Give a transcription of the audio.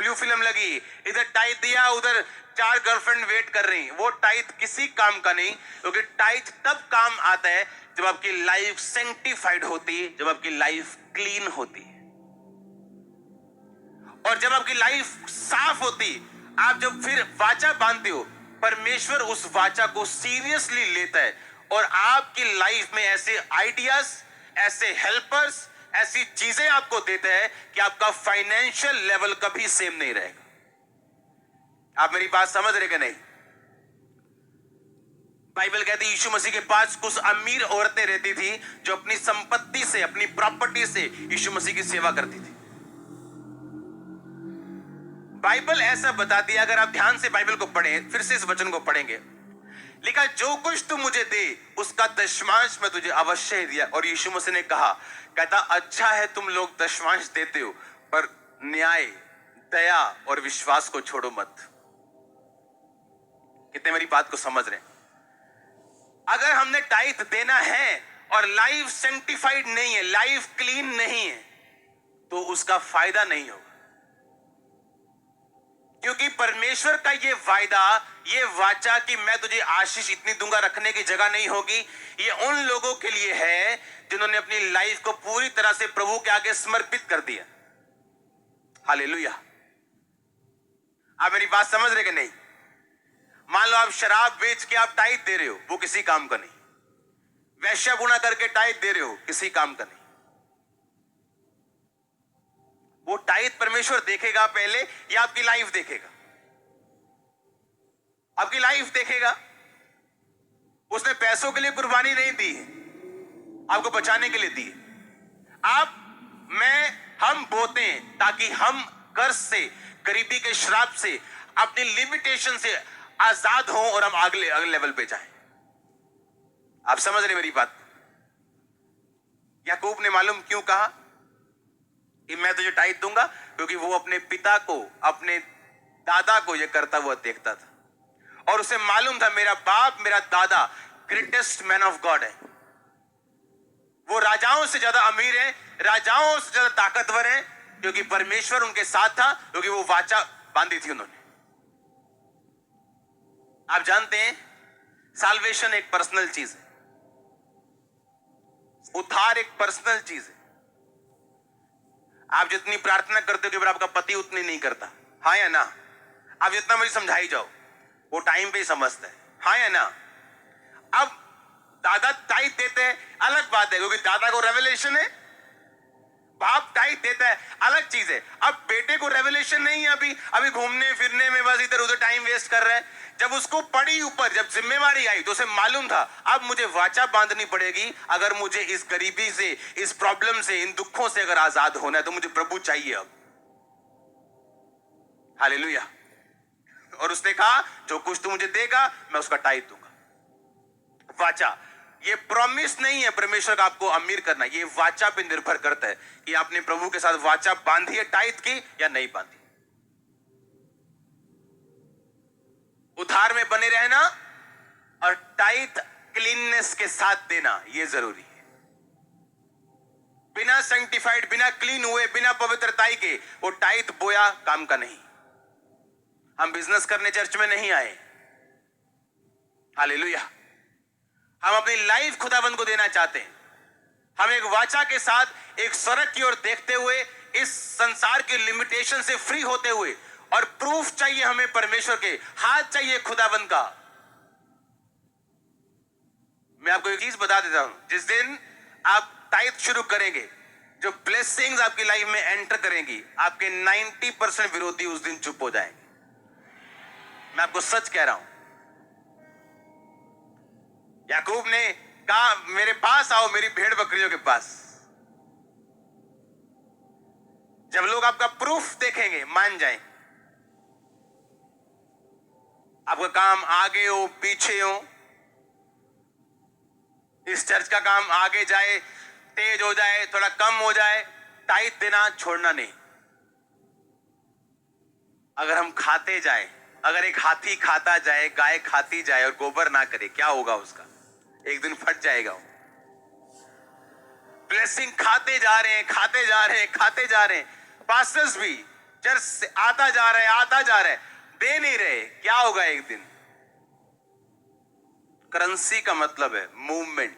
Blue film लगी, इधर tight दिया, उधर 4 गर्लफ्रेंड वेट कर रही, वो टाइट किसी काम का नहीं। क्योंकि टाइट तब काम आता है जब आपकी लाइफ सेंटिफाइड होती, जब आपकी लाइफ क्लीन होती, और जब आपकी लाइफ साफ होती। आप जब फिर वाचा बांधते हो, परमेश्वर उस वाचा को सीरियसली लेता है और आपकी लाइफ में ऐसे आइडियाज, ऐसे हेल्पर्स, ऐसी चीजें आपको देता है कि आपका फाइनेंशियल लेवल कभी सेम नहीं रहेगा। आप मेरी बात समझ रहे कि नहीं? बाइबल कहती है यीशु मसीह के पास कुछ अमीर औरतें रहती थी जो अपनी संपत्ति से, अपनी प्रॉपर्टी से यीशु मसीह की सेवा करती थी। बाइबल ऐसा बताती है, अगर आप ध्यान से बाइबल को पढ़ें, फिर से इस वचन को पढ़ेंगे, लिखा जो कुछ तू मुझे दे उसका दशमांश मैं तुझे अवश्य दिया। और यीशु मसीह ने कहा, कहता अच्छा है तुम लोग दशमांश देते हो, पर न्याय, दया और विश्वास को छोड़ो मत। कितने मेरी बात को समझ रहे हैं? अगर हमने टाइथ देना है और लाइफ सेंटिफाइड नहीं है, लाइफ क्लीन नहीं है, तो उसका फायदा नहीं होगा। क्योंकि परमेश्वर का ये वायदा, ये वाचा कि मैं तुझे आशीष इतनी दूंगा रखने की जगह नहीं होगी, ये उन लोगों के लिए है जिन्होंने अपनी लाइफ को पूरी तरह से प्रभु के आगे समर्पित कर दिया। हालेलुया। आप मेरी बात समझ रहे कि नहीं? मान लो आप शराब बेच के आप टाइट दे रहे हो, वो किसी काम का नहीं। वैश्यगुणा करके टाइट दे रहे हो, किसी काम का नहीं। वो टाइट परमेश्वर देखेगा पहले या आपकी लाइफ देखेगा? आपकी लाइफ देखेगा। उसने पैसों के लिए कुर्बानी नहीं दी है, आपको बचाने के लिए दी है। आप, मैं, हम बोते हैं ताकि हम कर्ज से, गरीबी के श्राप से, अपनी लिमिटेशन से आजाद हों और हम अगले लेवल पे जाएं। आप समझ रहे मेरी बात? याकूब ने मालूम क्यों कहा कि मैं तुझे टाइट दूंगा? क्योंकि वो अपने पिता को, अपने दादा को यह करता हुआ देखता था, और उसे मालूम था मेरा बाप, मेरा दादा ग्रेटेस्ट मैन ऑफ गॉड है। वो राजाओं से ज्यादा अमीर है, राजाओं से ज्यादा ताकतवर है, क्योंकि परमेश्वर उनके साथ था, क्योंकि वो वाचा बांधी थी उन्होंने। आप जानते हैं साल्वेशन एक पर्सनल चीज है, उद्धार एक पर्सनल चीज है। आप जितनी प्रार्थना करते हो कि आपका पति उतनी नहीं करता, हाँ या ना? आप जितना मुझे समझाई जाओ, वो टाइम पे ही समझता है, हाँ या ना? अब दादा टाइट देते हैं, अलग बात है, क्योंकि दादा को रेवलेशन है। बाप टाइट देता है, अलग चीज है। अब बेटे को रेवलेशन नहीं है, अभी घूमने फिरने में बस इधर उधर टाइम वेस्ट कर रहा है। जब उसको पड़ी ऊपर, जब जिम्मेवारी आई, तो उसे मालूम था अब मुझे वाचा बांधनी पड़ेगी। अगर मुझे इस गरीबी से, इस प्रॉब्लम से, इन दुखों से अगर आजाद होना है, तो मुझे प्रभु चाहिए अब। हालेलुया। और उसने कहा जो कुछ तू मुझे देगा मैं उसका टाइट दूंगा। वाचा, ये प्रॉमिस नहीं है परमेश्वर का आपको अमीर करना, ये वाचा पे निर्भर करता है कि आपने प्रभु के साथ वाचा बांधी है, टाइट की या नहीं बांधी। उधार में बने रहना और टाइट क्लीननेस के साथ देना, यह जरूरी है। बिना सेंटिफाइड, बिना क्लीन हुए, बिना पवित्रताई के वो टाइट बोया काम का नहीं। हम बिजनेस करने चर्च में नहीं आए। हालेलुया। हम अपनी लाइफ खुदाबंद को देना चाहते हैं। हम एक वाचा के साथ एक स्वर्ग की ओर देखते हुए, इस संसार की लिमिटेशन से फ्री होते हुए, और प्रूफ चाहिए हमें परमेश्वर के, हाथ चाहिए खुदाबंद का। मैं आपको एक चीज बता देता हूं, जिस दिन आप टाइट शुरू करेंगे, जो ब्लेसिंग्स आपकी लाइफ में एंटर करेंगी, आपके 90% विरोधी उस दिन चुप हो जाएंगे। मैं आपको सच कह रहा हूं। याकूब ने कहा मेरे पास आओ, मेरी भेड़ बकरियों के पास। जब लोग आपका प्रूफ देखेंगे, मान जाएं। आपका काम आगे हो पीछे हो, इस चर्च का काम आगे जाए, तेज हो जाए, थोड़ा कम हो जाए, टाइट देना छोड़ना नहीं। अगर हम खाते जाए, अगर एक हाथी खाता जाए, गाय खाती जाए और गोबर ना करे, क्या होगा उसका? एक दिन फट जाएगा वो। ब्लेसिंग खाते जा रहे हैं, खाते जा रहे हैं, खाते जा रहे हैं। पास्टर्स भी चर्च से आता जा रहे, दे नहीं रहे, क्या होगा एक दिन? करेंसी का मतलब है मूवमेंट।